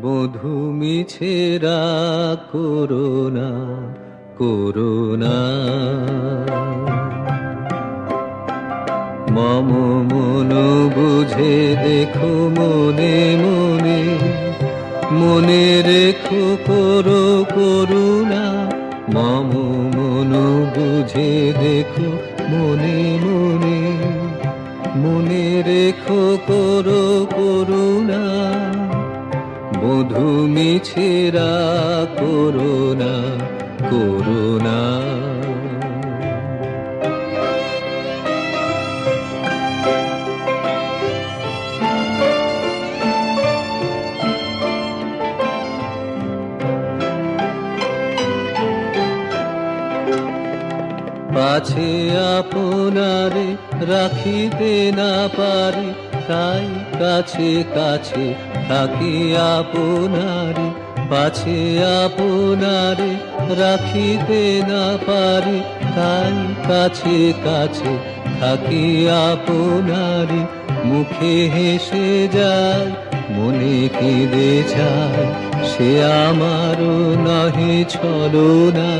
বধূ মিছেরা corona corona, মম মন বুঝে দেখো মনে মনে, মনে রেখো করো করুণা। মম মন বুঝে দেখো মনে মনে, মনে রেখো করো করুণা। বধূ মিছেরা করোনা করোনা। পাছে আপনারে রাখিতে না পারি, তাই কাছে কাছে থাকি আপনারে। পাছে আপনারে রাখিতে না পারি, তাই কাছে কাছে থাকি আপনারে। মুখে হেসে যায়, মনে কেঁদে যায়, সে আমারও নহে ছলনা।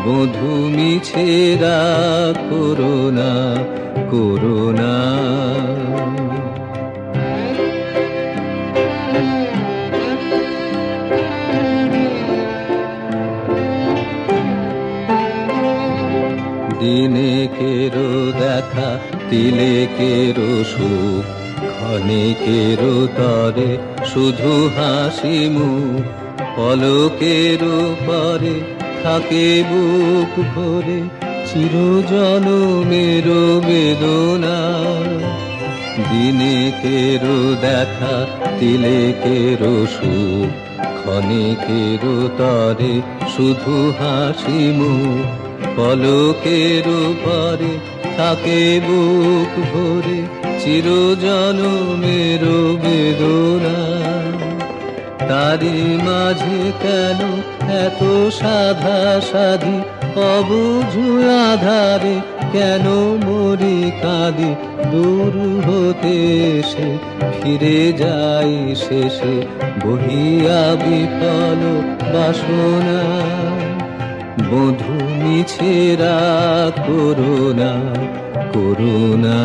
বধূ মিছেরা করোনা করোনা। দিনে কেরো দেখা, তিলে কেরো সুখ, ক্ষণে কেরো তরে শুধু হাসি মুখ। পলকেরও পরে থাকে বুক ভরে চিরজনমের বেদনা। দিনে কেরো দেখা, তিলে কেরো সুখ, ক্ষণে কেরো তরে শুধু হাসি মুখ। পলকেরও পরে থাকে বুক ভরে চিরজনমের বেদনা। তারি মাঝে কেন এত সাধা সাধি, অবুঝ আধারে কেন মরি কাঁদি। দূর হতে এসে ফিরে যাই শেষে, বহিয়া বিফল বাসনা। বধূ মিছেরা করোনা করোনা।